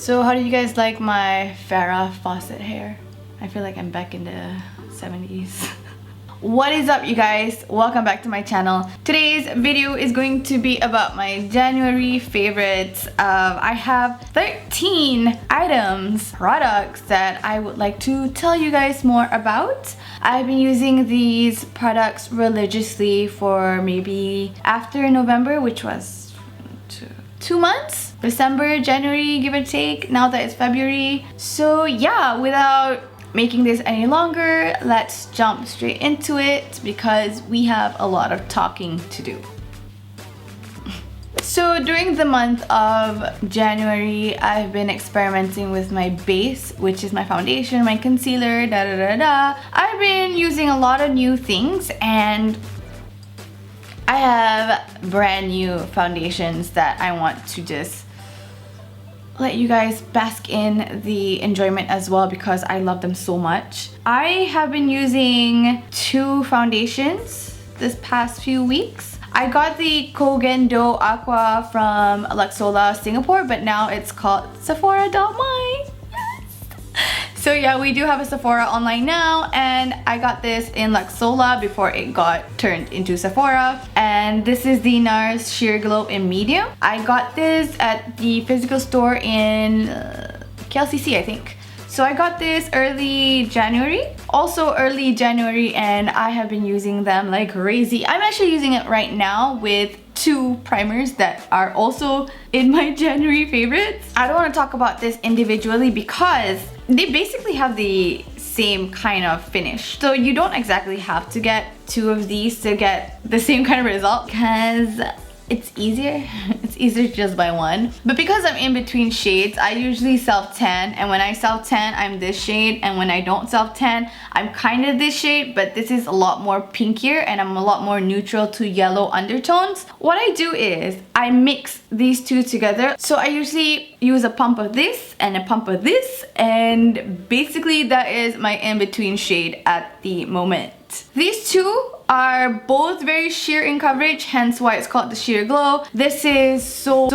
So how do you guys like my Farrah Fawcett hair? I feel like I'm back in the 70s. What is up, you guys? Welcome back to my channel. Today's video is going to be about my January favorites. I have 13 items, products that I would like to tell you guys more about. I've been using these products religiously for maybe after November, which was 2 months. December, January, give or take, now that it's February. So yeah, without making this any longer, let's jump straight into it because we have a lot of talking to do. So during the month of January, I've been experimenting with my base, which is my foundation, my concealer, I've been using a lot of new things, and I have brand new foundations that I want to just let you guys bask in the enjoyment as well because I love them so much. I have been using 2 foundations this past few weeks. I got the Gen Do Aqua from Luxola, Singapore, but now it's called Sephora.my. So yeah, we do have a Sephora online now, and I got this in Luxola before it got turned into Sephora. And this is the NARS Sheer Glow in medium. I got this at the physical store in KLCC, I think. So I got this early January, and I have been using them like crazy. I'm actually using it right now with 2 primers that are also in my January favorites. I don't want to talk about this individually because they basically have the same kind of finish. So you don't exactly have to get 2 of these to get the same kind of result because it's easier. It's easier to just buy 1. But because I'm in between shades, I usually self-tan, and when I self-tan, I'm this shade, and when I don't self-tan, I'm kind of this shade, but this is a lot more pinkier and I'm a lot more neutral to yellow undertones. What I do is I mix these 2 together. So I usually use a pump of this and a pump of this, and basically that is my in-between shade at the moment. These 2 are both very sheer in coverage, hence why it's called the Sheer Glow. This is so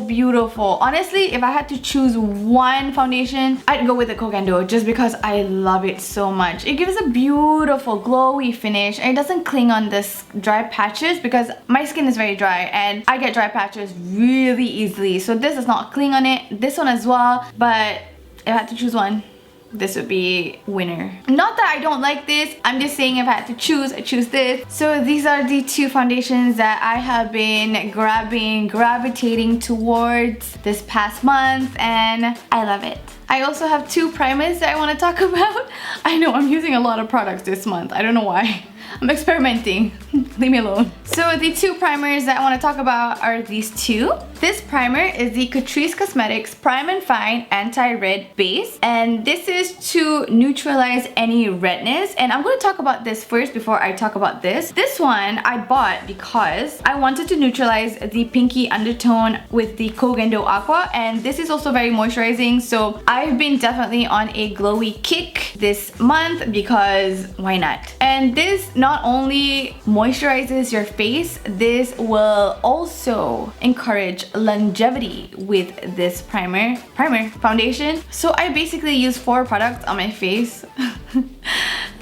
beautiful. Honestly, if I had to choose one foundation, I'd go with the Gen Do just because I love it so much. It gives a beautiful glowy finish, and it doesn't cling on this dry patches because my skin is very dry and I get dry patches really easily. So this does not cling on it. This one as well, but if I had to choose one, this would be winner. Not that I don't like this, I'm just saying if I had to choose, I choose this. So these are the 2 foundations that I have been gravitating towards this past month, and I love it. I also have 2 primers that I want to talk about. I know I'm using a lot of products this month, I don't know why. I'm experimenting. Leave me alone. So the 2 primers that I want to talk about are these 2. This primer is the Catrice Cosmetics Prime and Fine Anti-Red Base, and this is to neutralize any redness. And I'm going to talk about this first before I talk about this. This one I bought because I wanted to neutralize the pinky undertone with the Gen Do Aqua, and this is also very moisturizing. So I've been definitely on a glowy kick this month because why not? And this not only moisturizes your face, this will also encourage longevity with this foundation. So I basically use 4 products on my face.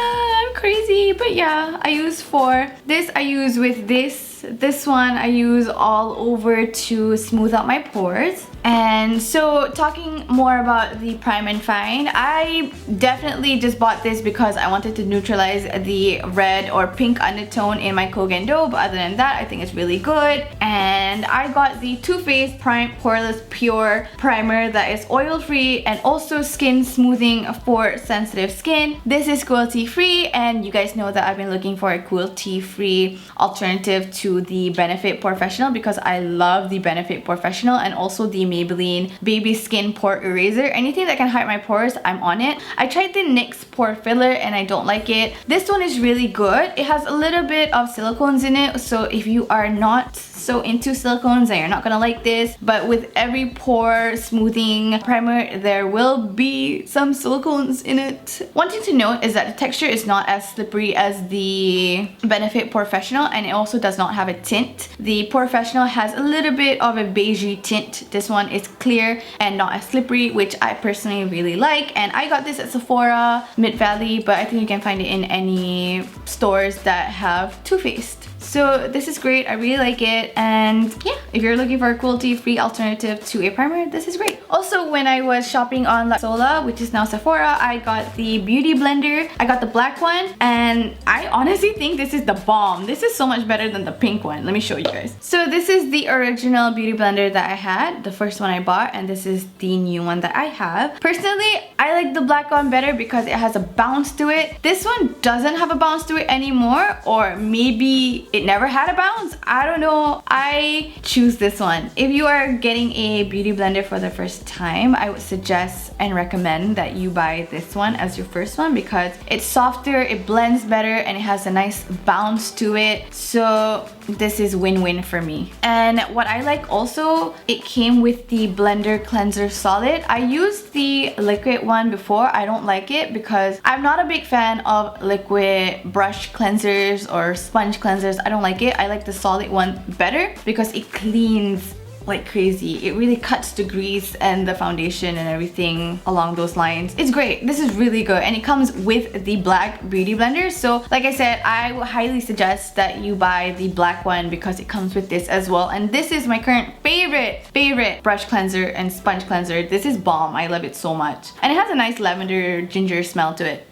I'm crazy, but yeah, I use 4. This I use with this one I use all over to smooth out my pores. And so talking more about the Prime and Fine, I definitely just bought this because I wanted to neutralize the red or pink undertone in my Gen Do, but other than that, I think it's really good. And I got the Too Faced Prime Poreless Pure Primer that is oil-free and also skin smoothing for sensitive skin. This is cruelty-free, and you guys know that I've been looking for a cruelty-free alternative to the Benefit Professional because I love the Benefit Professional and also the Maybelline Baby Skin Pore Eraser. Anything that can hide my pores, I'm on it. I tried the NYX Pore Filler and I don't like it. This one is really good. It has a little bit of silicones in it, so if you are not so into silicones, then you're not gonna like this. But with every pore smoothing primer, there will be some silicones in it. One thing to note is that the texture is not as slippery as the Benefit Professional, and it also does not have a tint. The Professional has a little bit of a beigey tint. This one one is clear and not as slippery, which I personally really like. And I got this at Sephora, Mid-Valley, but I think you can find it in any stores that have Too Faced. So this is great, I really like it, and yeah, if you're looking for a cruelty-free alternative to a primer, this is great. Also, when I was shopping on Sola, which is now Sephora, I got the Beauty Blender. I got the black one, and I honestly think this is the bomb. This is so much better than the pink one. Let me show you guys. So this is the original Beauty Blender that I had, the first one I bought, and this is the new one that I have. Personally, I like the black one better because it has a bounce to it. This one doesn't have a bounce to it anymore, or maybe it never had a bounce. I don't know. I choose this one. If you are getting a beauty blender for the first time, I would suggest and recommend that you buy this one as your first one because it's softer, it blends better, and it has a nice bounce to it. So this is win-win for me. And what I like also, it came with the BlenderCleanser Solid. I used the liquid one before. I don't like it because I'm not a big fan of liquid brush cleansers or sponge cleansers. I don't like it. I like the solid one better because it cleans like crazy. It really cuts the grease and the foundation and everything along those lines. It's great. This is really good, and it comes with the black beauty blender. So like I said, I would highly suggest that you buy the black one because it comes with this as well. And this is my current favorite brush cleanser and sponge cleanser. This is bomb. I love it so much, and it has a nice lavender ginger smell to it.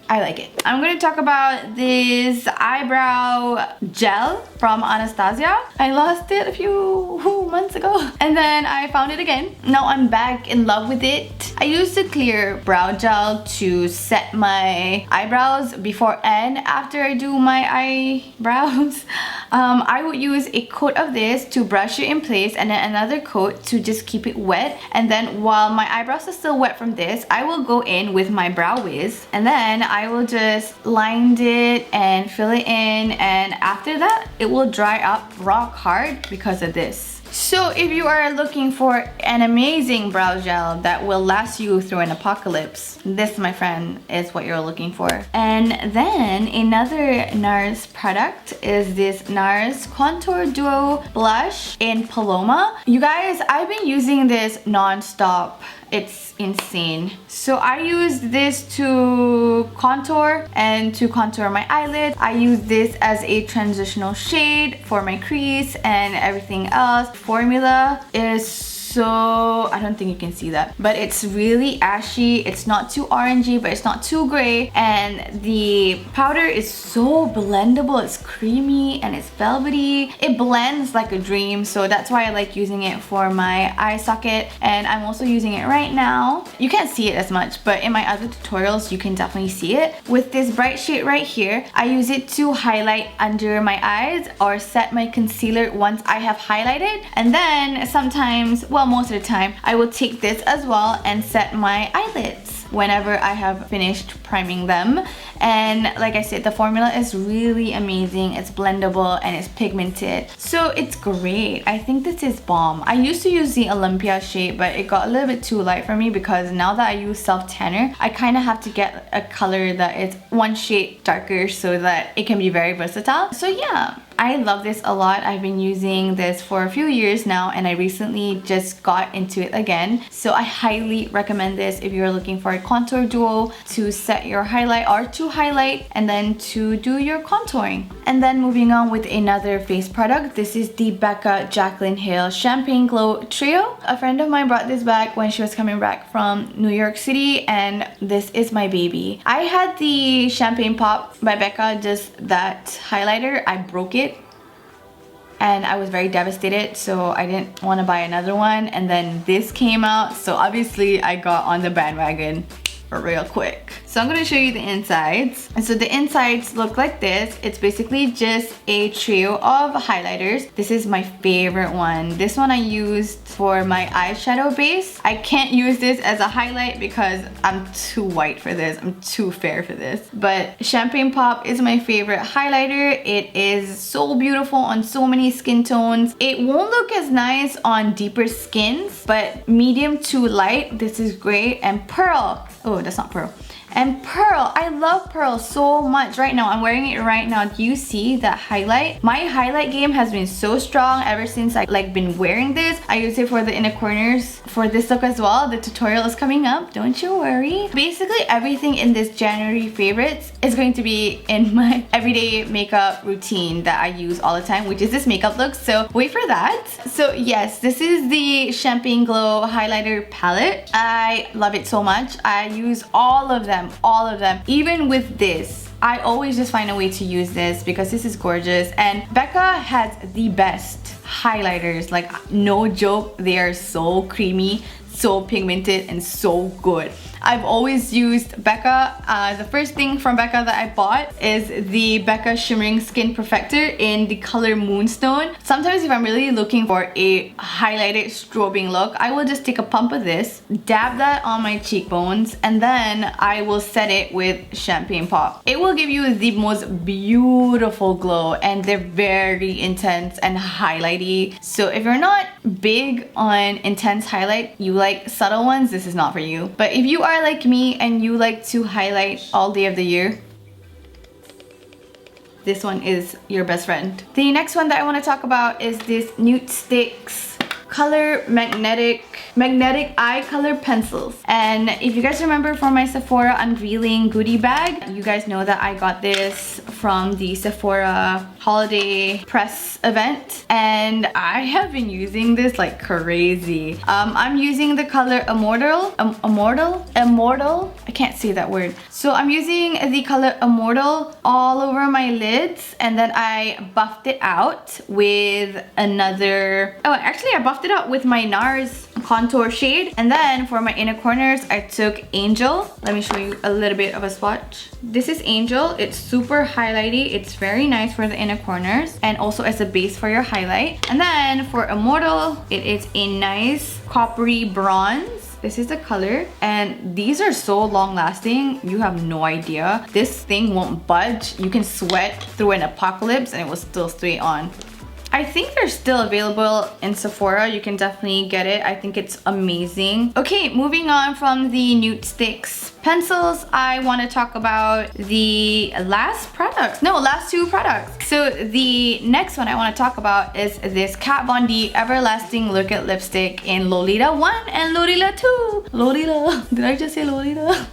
I like it. I'm gonna talk about this eyebrow gel from Anastasia. I lost it a few months ago and then I found it again. Now I'm back in love with it. I use the clear brow gel to set my eyebrows before and after I do my eyebrows. I would use a coat of this to brush it in place and then another coat to just keep it wet. And then while my eyebrows are still wet from this, I will go in with my Brow Wiz and then I will just line it and fill it in, and after that it will dry up rock hard because of this. So if you are looking for an amazing brow gel that will last you through an apocalypse, this, my friend, is what you're looking for. And then another NARS product is this NARS Contour Duo Blush in Paloma. You guys, I've been using this non-stop. It's insane. So I use this to contour and to contour my eyelids. I use this as a transitional shade for my crease and everything else. Formula is so, I don't think you can see that, but it's really ashy. It's not too orangey, but it's not too gray. And the powder is so blendable. It's creamy and it's velvety. It blends like a dream. So that's why I like using it for my eye socket. And I'm also using it right now. You can't see it as much, but in my other tutorials, you can definitely see it. With this bright shade right here, I use it to highlight under my eyes or set my concealer once I have highlighted. And then sometimes, well, most of the time, I will take this as well and set my eyelids whenever I have finished priming them. And like I said, the formula is really amazing. It's blendable and it's pigmented, so it's great. I think this is bomb. I used to use the Olympia shade, but it got a little bit too light for me because now that I use self tanner, I kind of have to get a color that is one shade darker so that it can be very versatile. So yeah, I love this a lot. I've been using this for a few years now and I recently just got into it again. So I highly recommend this if you're looking for a contour duo to set your highlight or to highlight and then to do your contouring. And then moving on with another face product. This is the BECCA Jaclyn Hill Champagne Glow Trio. A friend of mine brought this back when she was coming back from New York City and this is my baby. I had the Champagne Pop by BECCA, just that highlighter. I broke it and I was very devastated, so I didn't want to buy another one. And then this came out, so obviously I got on the bandwagon real quick. So I'm going to show you the insides. And so the insides look like this. It's basically just a trio of highlighters. This is my favorite one. This one I used for my eyeshadow base. I can't use this as a highlight because I'm too white for this. I'm too fair for this. But Champagne Pop is my favorite highlighter. It is so beautiful on so many skin tones. It won't look as nice on deeper skins, but medium to light, this is great. And Pearl, oh, that's not Pearl. And Pearl, I love Pearl so much right now. I'm wearing it right now. Do you see that highlight? My highlight game has been so strong ever since I been wearing this. I use it for the inner corners for this look as well. The tutorial is coming up, don't you worry. Basically everything in this January favorites is going to be in my everyday makeup routine that I use all the time, which is this makeup look, so wait for that. So yes, this is the Champagne Glow highlighter palette. I love it so much. I use all of them. Even with this, I always just find a way to use this because this is gorgeous. And BECCA has the best highlighters, like no joke. They are so creamy, so pigmented, and so good. I've always used BECCA. The first thing from BECCA that I bought is the BECCA Shimmering Skin Perfector in the color Moonstone. Sometimes if I'm really looking for a highlighted strobing look, I will just take a pump of this, dab that on my cheekbones, and then I will set it with Champagne Pop. It will give you the most beautiful glow, and they're very intense and highlighty. So if you're not big on intense highlight, you like subtle ones, this is not for you. But if you are like me and you like to highlight all day of the year, this one is your best friend. The next one that I want to talk about is this NudeStix Color Magnetic eye color pencils. And if you guys remember from my Sephora unveiling goodie bag, you guys know that I got this from the Sephora holiday press event, and I have been using this like crazy. I'm using the color Immortal. I can't say that word. So I'm using the color Immortal all over my lids, and then I buffed it out with another, actually I buffed it out with my NARS contour shade. And then for my inner corners, I took Angel. Let me show you a little bit of a swatch. This is Angel. It's super highlighty. It's very nice for the inner corners and also as a base for your highlight. And then for Immortal, it is a nice coppery bronze. This is the color, and these are so long lasting, you have no idea. This thing won't budge. You can sweat through an apocalypse and it will still stay on. I think they're still available in Sephora. You can definitely get it. I think it's amazing. Okay, moving on from the NudeStix pencils, I want to talk about the last two products. So the next one I want to talk about is this Kat Von D Everlasting Liquid Lipstick in Lolita 1 and Lolita 2. Lolita, did I just say Lolita?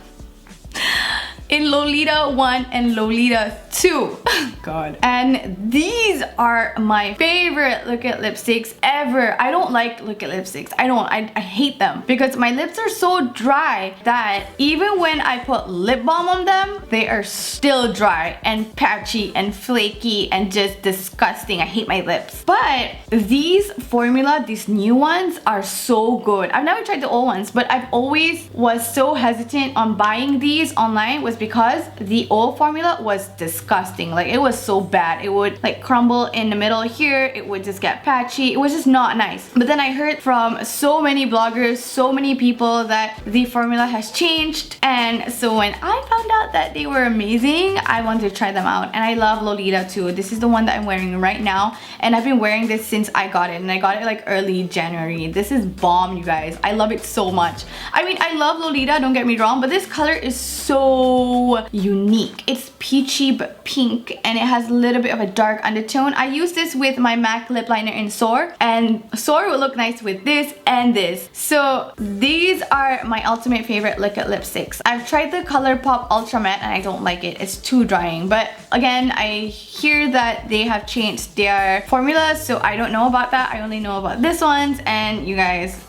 In Lolita 1 and Lolita 2. God. And these are my favorite liquid lipsticks ever. I don't like liquid lipsticks. I hate them because my lips are so dry that even when I put lip balm on them, they are still dry and patchy and flaky and just disgusting. I hate my lips. But these new ones are so good. I've never tried the old ones, but I've always was so hesitant on buying these online was because the old formula was disgusting. Like it was so bad. It would like crumble in the middle here. It would just get patchy. It was just not nice. But then I heard from so many bloggers, so many people that the formula has changed. And so when I found out that they were amazing, I wanted to try them out. And I love Lolita too. This is the one that I'm wearing right now. And I've been wearing this since I got it. And I got it like early January. This is bomb, you guys. I love it so much. I mean, I love Lolita, don't get me wrong, but this color is so unique. It's peachy but pink, and it has a little bit of a dark undertone. I use this with my MAC lip liner in Soar, and Soar will look nice with this and this. So these are my ultimate favorite liquid lipsticks. I've tried the ColourPop Ultra Matte and I don't like it. It's too drying. But again, I hear that they have changed their formula, so I don't know about that. I only know about this ones, and you guys,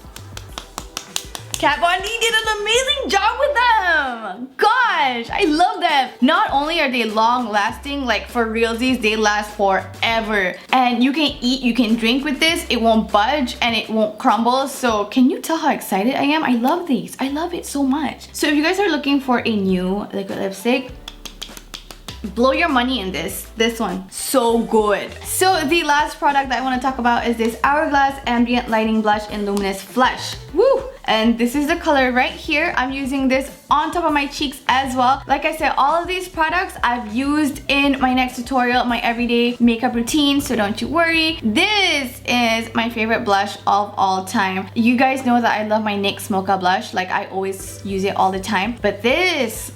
Kat Von D did an amazing job with them! Gosh, I love them! Not only are they long lasting, like for realsies, they last forever. And you can eat, you can drink with this, it won't budge and it won't crumble. So can you tell how excited I am? I love these. I love it so much. So if you guys are looking for a new liquid lipstick, blow your money in this one. So good. So the last product that I want to talk about is this Hourglass Ambient Lighting Blush in Luminous Flesh. Woo! And this is the color right here. I'm using this on top of my cheeks as well. Like I said, all of these products I've used in my next tutorial, my everyday makeup routine, so don't you worry. This is my favorite blush of all time. You guys know that I love my NYX Mocha blush. Like I always use it all the time. But this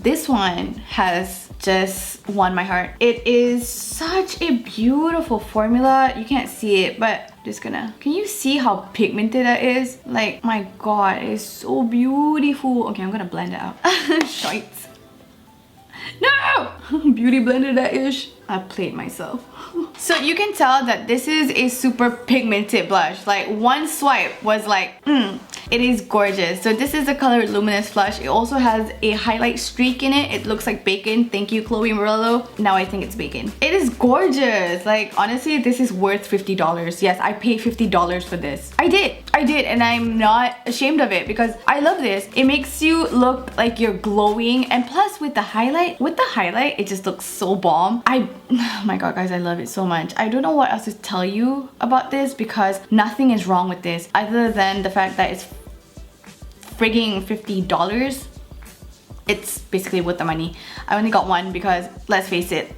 this one has just won my heart. It is such a beautiful formula. You can't see it, but I'm just gonna, can you see how pigmented that is? Like, my god, it is so beautiful. Okay, I'm gonna blend it out. Shites. No! Beauty blender that ish. I played myself. So you can tell that this is a super pigmented blush. Like, one swipe was like, it is gorgeous. So this is the color Luminous Blush. It also has a highlight streak in it. It looks like bacon. Thank you, Chloe Morello. Now I think it's bacon. It is gorgeous. Like, honestly, this is worth $50. Yes, I paid $50 for this. I did, and I'm not ashamed of it because I love this. It makes you look like you're glowing, and plus with the highlight, it just looks so bomb. Oh my god, guys, I love it so much. I don't know what else to tell you about this because nothing is wrong with this other than the fact that it's frigging $50. It's basically worth the money. I only got one because, let's face it,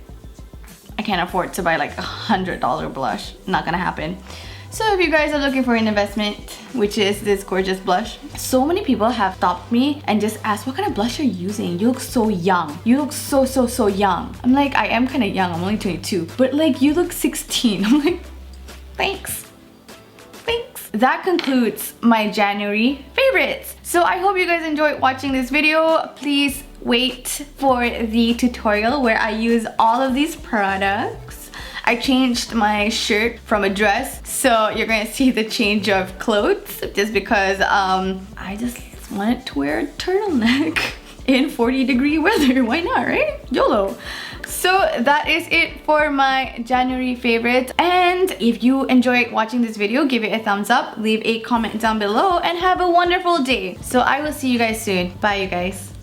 I can't afford to buy like $100 blush. Not gonna happen. So if you guys are looking for an investment, which is this gorgeous blush, so many people have stopped me and just asked, what kind of blush are you using? You look so young. You look so young. I'm like, I am kind of young. I'm only 22. But like, you look 16. I'm like, thanks. Thanks. That concludes my January favorites. So I hope you guys enjoyed watching this video. Please wait for the tutorial where I use all of these products. I changed my shirt from a dress, so you're gonna see the change of clothes just because I just wanted to wear a turtleneck in 40-degree weather. Why not, right? YOLO. So that is it for my January favorites, and if you enjoyed watching this video, give it a thumbs up, leave a comment down below, and have a wonderful day. So I will see you guys soon. Bye, you guys.